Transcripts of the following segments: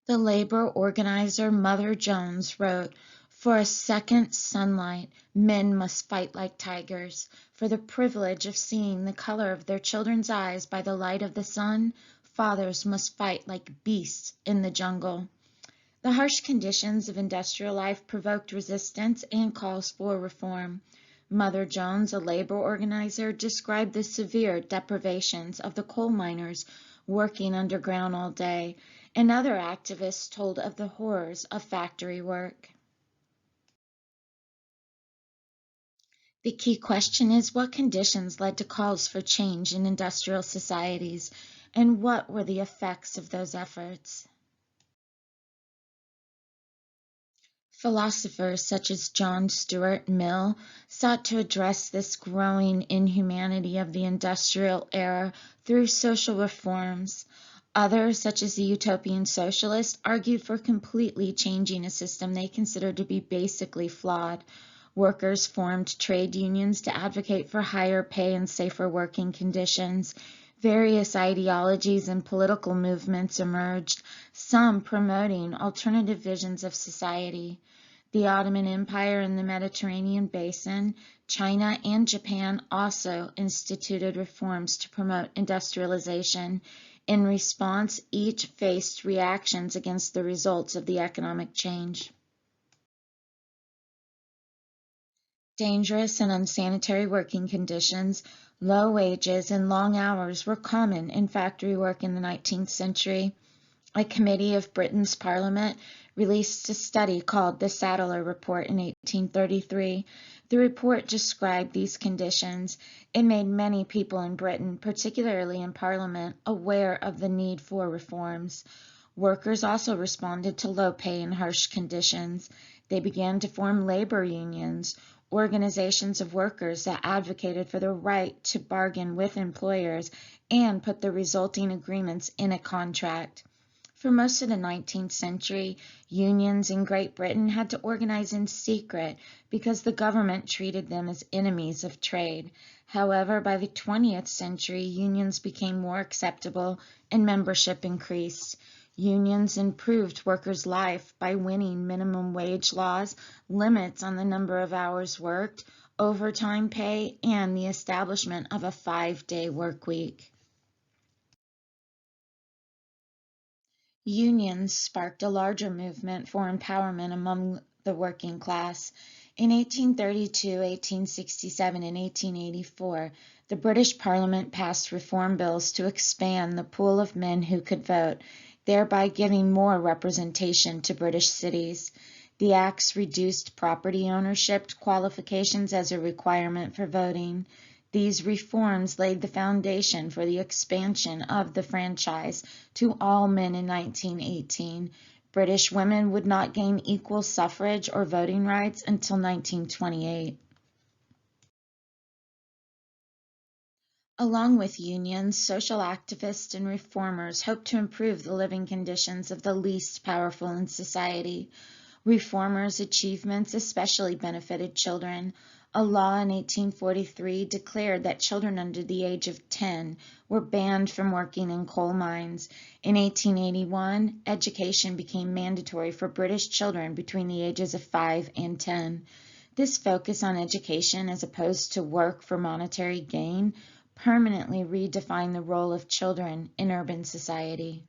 The labor organizer Mother Jones wrote, "For a second sunlight, men must fight like tigers. For the privilege of seeing the color of their children's eyes by the light of the sun, fathers must fight like beasts in the jungle." The harsh conditions of industrial life provoked resistance and calls for reform. Mother Jones, a labor organizer, described the severe deprivations of the coal miners working underground all day, and other activists told of the horrors of factory work. The key question is, what conditions led to calls for change in industrial societies, and what were the effects of those efforts? Philosophers such as John Stuart Mill sought to address this growing inhumanity of the industrial era through social reforms. Others, such as the utopian socialists, argued for completely changing a system they considered to be basically flawed. Workers formed trade unions to advocate for higher pay and safer working conditions. Various ideologies and political movements emerged, some promoting alternative visions of society. The Ottoman Empire and the Mediterranean basin, China and Japan also instituted reforms to promote industrialization. In response, each faced reactions against the results of the economic change. Dangerous and unsanitary working conditions, low wages, and long hours were common in factory work in the 19th century. A committee of Britain's Parliament released a study called the Sadler Report in 1833. The report described these conditions. It made many people in Britain, particularly in Parliament, aware of the need for reforms. Workers also responded to low pay and harsh conditions. They began to form labor unions, organizations of workers that advocated for the right to bargain with employers and put the resulting agreements in a contract. For most of the 19th century, unions in Great Britain had to organize in secret because the government treated them as enemies of trade. However, by the 20th century, unions became more acceptable and membership increased. Unions improved workers' life by winning minimum wage laws, limits on the number of hours worked, overtime pay, and the establishment of a 5-day work week. Unions sparked a larger movement for empowerment among the working class. In 1832, 1867, and 1884, the British Parliament passed reform bills to expand the pool of men who could vote, thereby giving more representation to British cities. The acts reduced property ownership qualifications as a requirement for voting. These reforms laid the foundation for the expansion of the franchise to all men in 1918. British women would not gain equal suffrage or voting rights until 1928. Along with unions, social activists and reformers hoped to improve the living conditions of the least powerful in society. Reformers' achievements especially benefited children. A law in 1843 declared that children under the age of 10 were banned from working in coal mines. In 1881, education became mandatory for British children between the ages of 5 and 10. This focus on education as opposed to work for monetary gain permanently redefined the role of children in urban society.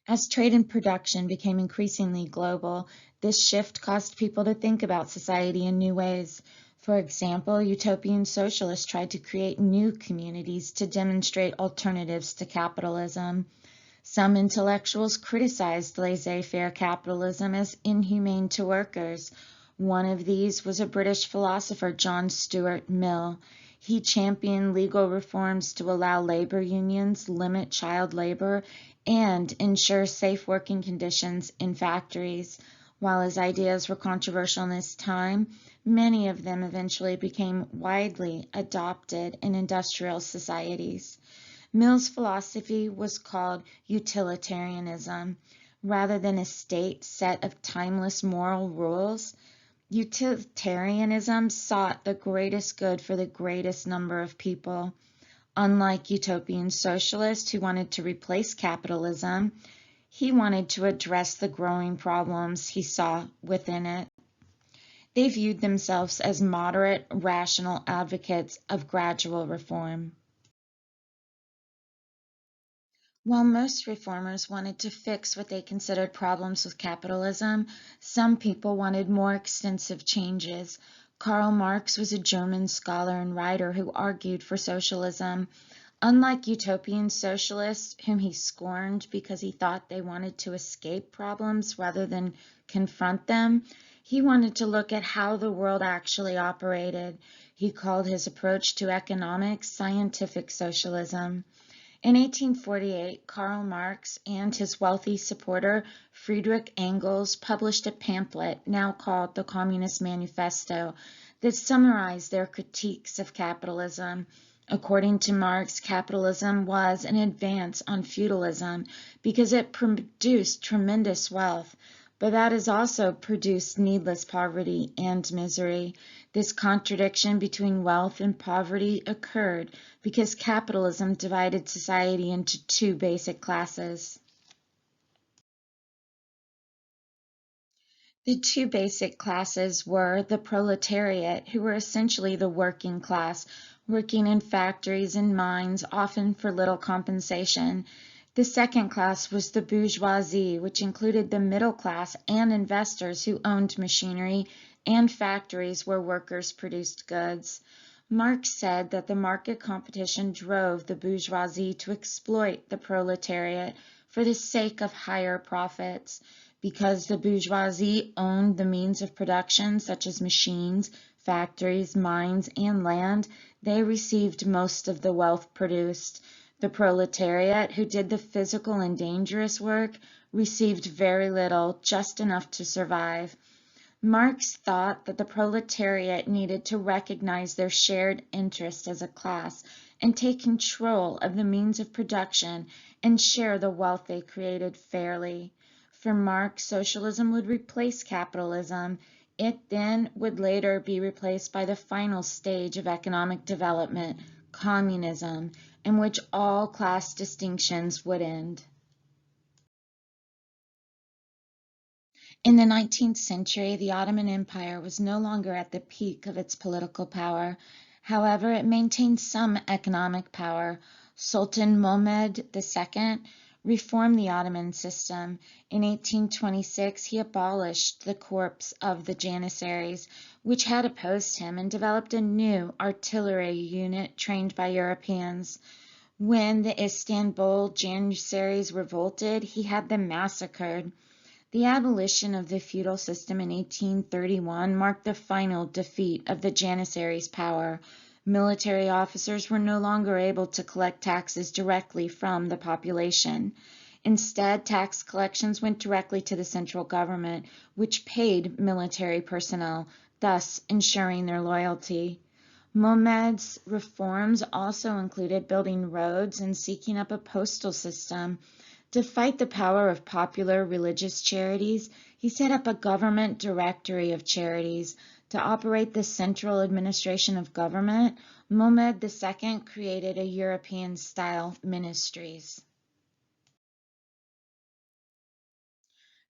As trade and production became increasingly global, this shift caused people to think about society in new ways. For example, utopian socialists tried to create new communities to demonstrate alternatives to capitalism. Some intellectuals criticized laissez-faire capitalism as inhumane to workers. One of these was a British philosopher, John Stuart Mill. He championed legal reforms to allow labor unions, limit child labor, and ensure safe working conditions in factories. While his ideas were controversial in his time, many of them eventually became widely adopted in industrial societies. Mill's philosophy was called utilitarianism. Rather than a state set of timeless moral rules, utilitarianism sought the greatest good for the greatest number of people. Unlike utopian socialists who wanted to replace capitalism, he wanted to address the growing problems he saw within it. They viewed themselves as moderate, rational advocates of gradual reform. While most reformers wanted to fix what they considered problems with capitalism, some people wanted more extensive changes. Karl Marx was a German scholar and writer who argued for socialism. Unlike utopian socialists, whom he scorned because he thought they wanted to escape problems rather than confront them, he wanted to look at how the world actually operated. He called his approach to economics scientific socialism. In 1848, Karl Marx and his wealthy supporter Friedrich Engels published a pamphlet, now called the Communist Manifesto, that summarized their critiques of capitalism. According to Marx, capitalism was an advance on feudalism because it produced tremendous wealth, but that has also produced needless poverty and misery. This contradiction between wealth and poverty occurred because capitalism divided society into two basic classes. The two basic classes were the proletariat, who were essentially the working class, working in factories and mines, often for little compensation. The second class was the bourgeoisie, which included the middle class and investors who owned machinery and factories where workers produced goods. Marx said that the market competition drove the bourgeoisie to exploit the proletariat for the sake of higher profits. Because the bourgeoisie owned the means of production, such as machines, factories, mines, and land, they received most of the wealth produced. The proletariat, who did the physical and dangerous work, received very little, just enough to survive. Marx thought that the proletariat needed to recognize their shared interest as a class and take control of the means of production and share the wealth they created fairly. For Marx, socialism would replace capitalism. It then would later be replaced by the final stage of economic development, communism, in which all class distinctions would end. In the 19th century, the Ottoman Empire was no longer at the peak of its political power. However, it maintained some economic power. Sultan Mehmed II reformed the Ottoman system. In 1826, he abolished the corps of the Janissaries, which had opposed him, and developed a new artillery unit trained by Europeans. When the Istanbul Janissaries revolted, he had them massacred. The abolition of the feudal system in 1831 marked the final defeat of the Janissaries' power. Military officers were no longer able to collect taxes directly from the population. Instead, tax collections went directly to the central government, which paid military personnel, thus ensuring their loyalty. Mohammed's reforms also included building roads and seeking up a postal system. To fight the power of popular religious charities, he set up a government directory of charities. To operate the central administration of government, Mehmed II created a European-style ministries.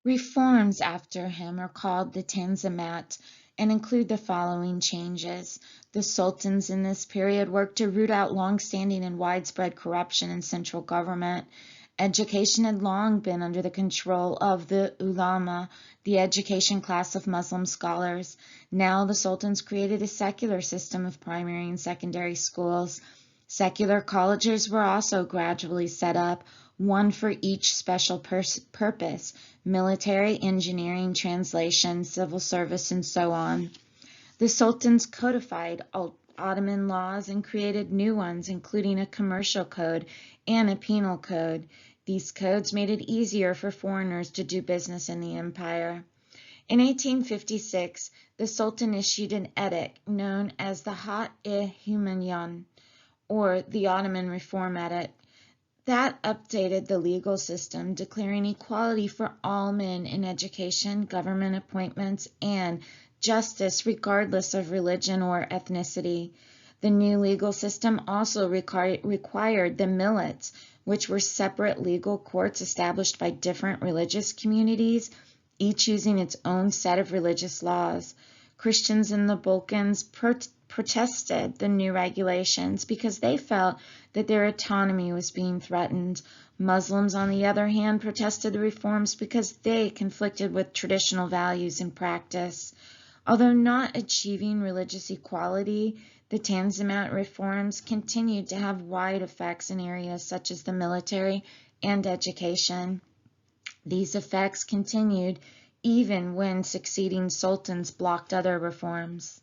Reforms after him are called the Tanzimat and include the following changes. The sultans in this period worked to root out long-standing and widespread corruption in central government. Education had long been under the control of the ulama, the education class of Muslim scholars. Now the sultans created a secular system of primary and secondary schools. Secular colleges were also gradually set up, one for each special purpose: military, engineering, translation, civil service, and so on. The sultans codified Ottoman laws and created new ones, including a commercial code and a penal code. These codes made it easier for foreigners to do business in the empire. In 1856, the Sultan issued an edict known as the Hat-i-Humayun, or the Ottoman Reform Edict, that updated the legal system, declaring equality for all men in education, government appointments, and justice regardless of religion or ethnicity. The new legal system also required the millets, which were separate legal courts established by different religious communities, each using its own set of religious laws. Christians in the Balkans protested the new regulations because they felt that their autonomy was being threatened. Muslims, on the other hand, protested the reforms because they conflicted with traditional values and practice. Although not achieving religious equality, the Tanzimat reforms continued to have wide effects in areas such as the military and education. These effects continued even when succeeding sultans blocked other reforms.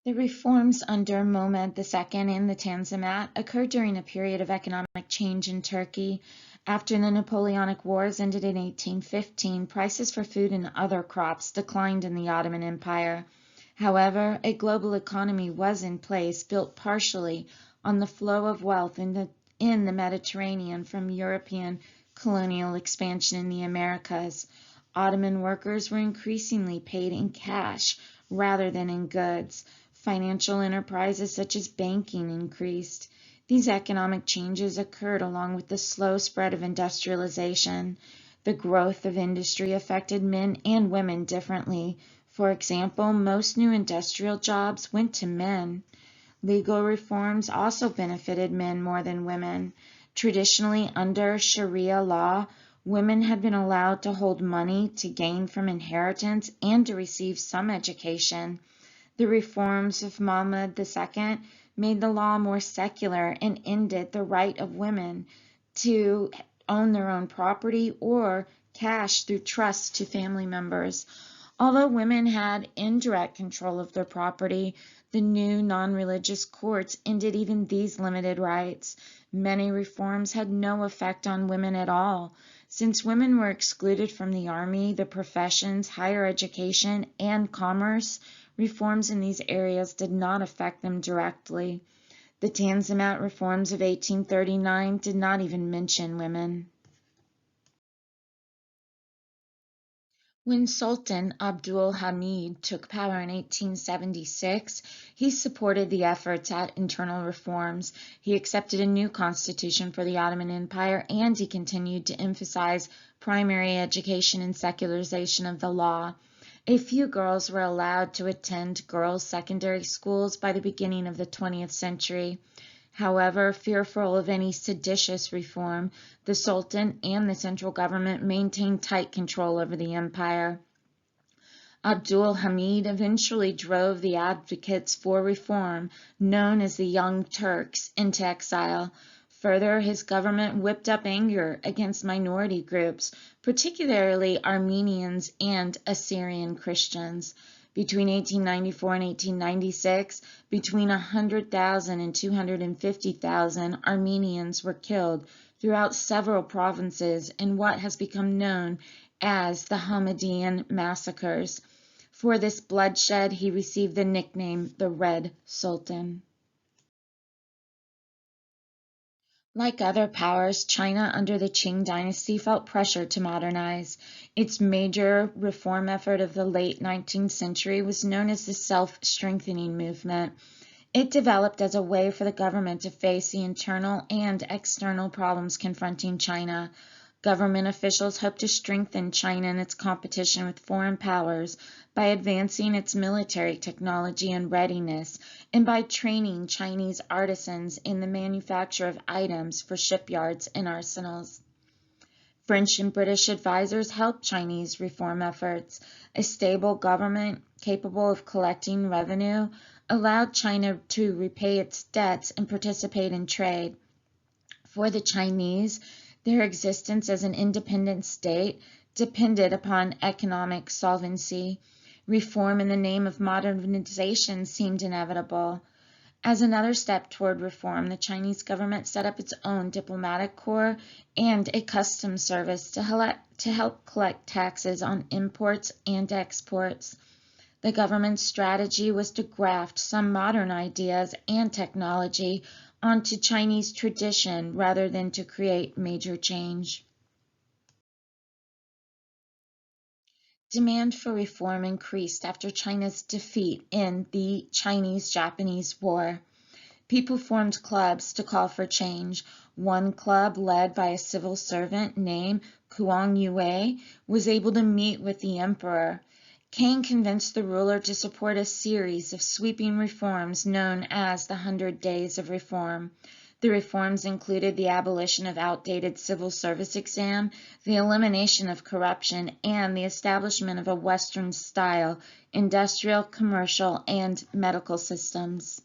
The reforms under Mehmed II and the Tanzimat occurred during a period of economic change in Turkey. After the Napoleonic Wars ended in 1815, prices for food and other crops declined in the Ottoman Empire. However, a global economy was in place, built partially on the flow of wealth in the Mediterranean from European colonial expansion in the Americas. Ottoman workers were increasingly paid in cash rather than in goods. Financial enterprises such as banking increased. These economic changes occurred along with the slow spread of industrialization. The growth of industry affected men and women differently. For example, most new industrial jobs went to men. Legal reforms also benefited men more than women. Traditionally, under Sharia law, women had been allowed to hold money to gain from inheritance and to receive some education. The reforms of Mehmed II made the law more secular and ended the right of women to own their own property or cash through trusts to family members. Although women had indirect control of their property, the new non-religious courts ended even these limited rights. Many reforms had no effect on women at all. Since women were excluded from the army, the professions, higher education, and commerce, reforms in these areas did not affect them directly. The Tanzimat reforms of 1839 did not even mention women. When Sultan Abdul Hamid took power in 1876, he supported the efforts at internal reforms. He accepted a new constitution for the Ottoman Empire, and he continued to emphasize primary education and secularization of the law. A few girls were allowed to attend girls' secondary schools by the beginning of the 20th century. However, fearful of any seditious reform, the Sultan and the central government maintained tight control over the empire. Abdul Hamid eventually drove the advocates for reform, known as the Young Turks, into exile. Further, his government whipped up anger against minority groups, particularly Armenians and Assyrian Christians. Between 1894 and 1896, between 100,000 and 250,000 Armenians were killed throughout several provinces in what has become known as the Hamidian massacres. For this bloodshed, he received the nickname the Red Sultan. Like other powers, China under the Qing dynasty felt pressure to modernize. Its major reform effort of the late 19th century was known as the self-strengthening movement. It developed as a way for the government to face the internal and external problems confronting China. Government officials hoped to strengthen China in its competition with foreign powers by advancing its military technology and readiness, and by training Chinese artisans in the manufacture of items for shipyards and arsenals. French and British advisors helped Chinese reform efforts. A stable government capable of collecting revenue allowed China to repay its debts and participate in trade. For the Chinese, their existence as an independent state depended upon economic solvency. Reform in the name of modernization seemed inevitable. As another step toward reform, the Chinese government set up its own diplomatic corps and a customs service to help collect taxes on imports and exports. The government's strategy was to graft some modern ideas and technology onto Chinese tradition rather than to create major change. Demand for reform increased after China's defeat in the Chinese-Japanese War. People formed clubs to call for change. One club, led by a civil servant named Kuang Yue, was able to meet with the emperor. Kang convinced the ruler to support a series of sweeping reforms known as the 100 Days of Reform. The reforms included the abolition of outdated civil service exam, the elimination of corruption, and the establishment of a Western-style industrial, commercial, and medical systems.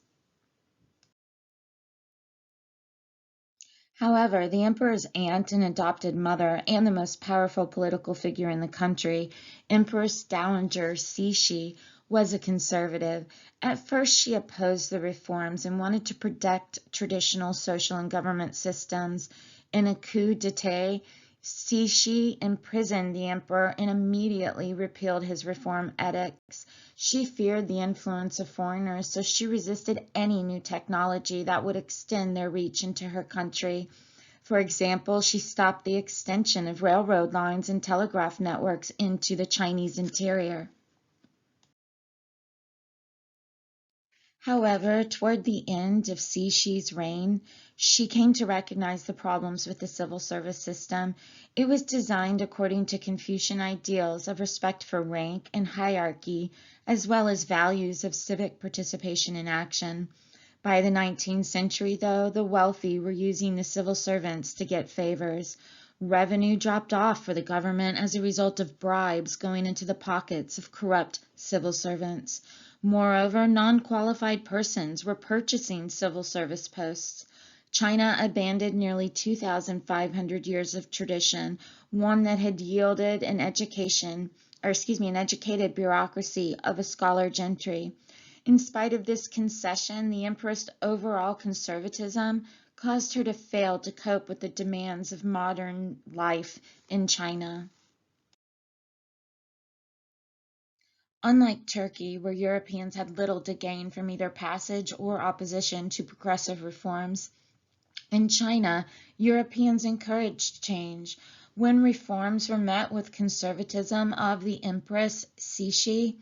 However, the emperor's aunt and adopted mother, and the most powerful political figure in the country, Empress Dowager Cixi, was a conservative. At first, she opposed the reforms and wanted to protect traditional social and government systems. In a coup d'etat, Cixi imprisoned the emperor and immediately repealed his reform edicts. She feared the influence of foreigners, so she resisted any new technology that would extend their reach into her country. For example, she stopped the extension of railroad lines and telegraph networks into the Chinese interior. However, toward the end of Cixi's reign, she came to recognize the problems with the civil service system. It was designed according to Confucian ideals of respect for rank and hierarchy, as well as values of civic participation in action. By the 19th century, though, the wealthy were using the civil servants to get favors. Revenue dropped off for the government as a result of bribes going into the pockets of corrupt civil servants. Moreover, non-qualified persons were purchasing civil service posts. China abandoned nearly 2,500 years of tradition, one that had yielded an educated bureaucracy of a scholar gentry. In spite of this concession, the empress' overall conservatism caused her to fail to cope with the demands of modern life in China. Unlike Turkey, where Europeans had little to gain from either passage or opposition to progressive reforms, in China, Europeans encouraged change. When reforms were met with conservatism of the Empress Cixi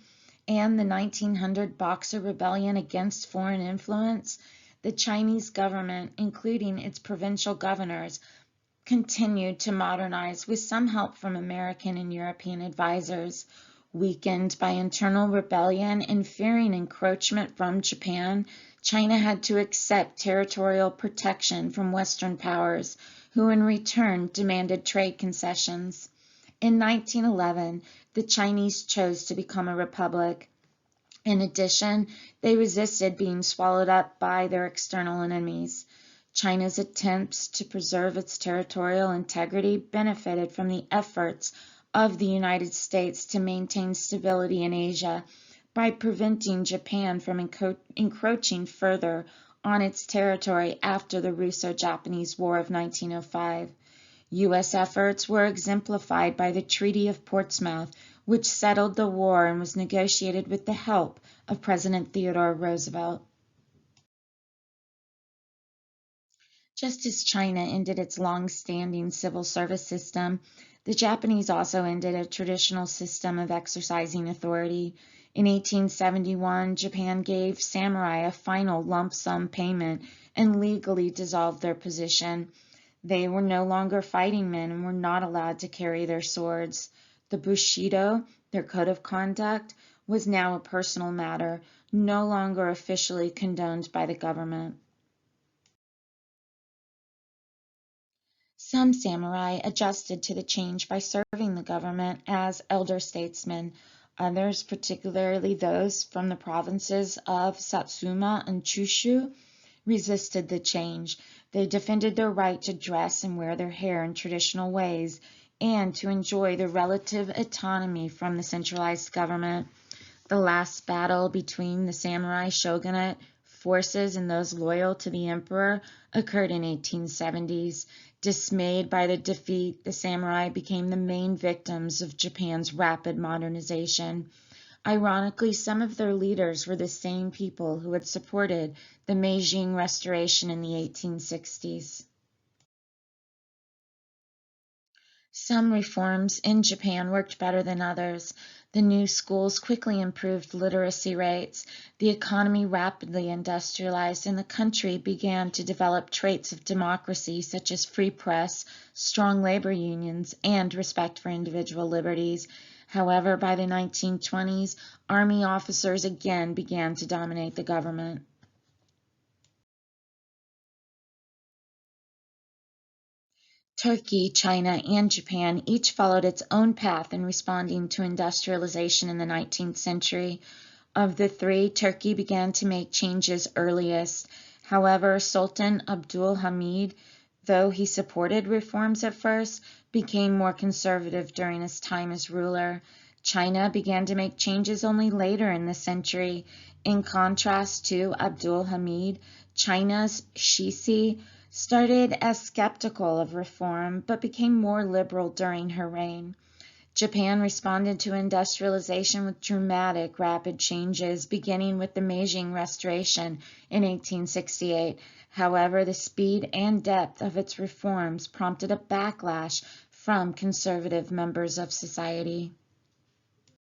and the 1900 Boxer Rebellion against foreign influence, the Chinese government, including its provincial governors, continued to modernize with some help from American and European advisors. Weakened by internal rebellion and fearing encroachment from Japan, China had to accept territorial protection from Western powers, who in return demanded trade concessions. In 1911, the Chinese chose to become a republic. In addition, they resisted being swallowed up by their external enemies. China's attempts to preserve its territorial integrity benefited from the efforts of the United States to maintain stability in Asia by preventing Japan from encroaching further on its territory after the Russo-Japanese War of 1905. U.S. efforts were exemplified by the Treaty of Portsmouth, which settled the war and was negotiated with the help of President Theodore Roosevelt. Just as China ended its long-standing civil service system, the Japanese also ended a traditional system of exercising authority. In 1871, Japan gave samurai a final lump sum payment and legally dissolved their position. They were no longer fighting men and were not allowed to carry their swords. The Bushido, their code of conduct, was now a personal matter, no longer officially condoned by the government. Some samurai adjusted to the change by serving the government as elder statesmen. Others, particularly those from the provinces of Satsuma and Chushu, resisted the change. They defended their right to dress and wear their hair in traditional ways and to enjoy the relative autonomy from the centralized government. The last battle between the samurai shogunate forces and those loyal to the emperor occurred in 1870s. Dismayed by the defeat, the samurai became the main victims of Japan's rapid modernization. Ironically, some of their leaders were the same people who had supported the Meiji Restoration in the 1860s. Some reforms in Japan worked better than others. The new schools quickly improved literacy rates. The economy rapidly industrialized, and the country began to develop traits of democracy such as free press, strong labor unions, and respect for individual liberties. However, by the 1920s, army officers again began to dominate the government. Turkey, China, and Japan each followed its own path in responding to industrialization in the 19th century. Of the three, Turkey began to make changes earliest. However, Sultan Abdul Hamid, though he supported reforms at first, became more conservative during his time as ruler. China began to make changes only later in the century. In contrast to Abdul Hamid, China's Cixi started as skeptical of reform but became more liberal during her reign. Japan responded to industrialization with dramatic, rapid changes, beginning with the Meiji Restoration in 1868. However, the speed and depth of its reforms prompted a backlash from conservative members of society.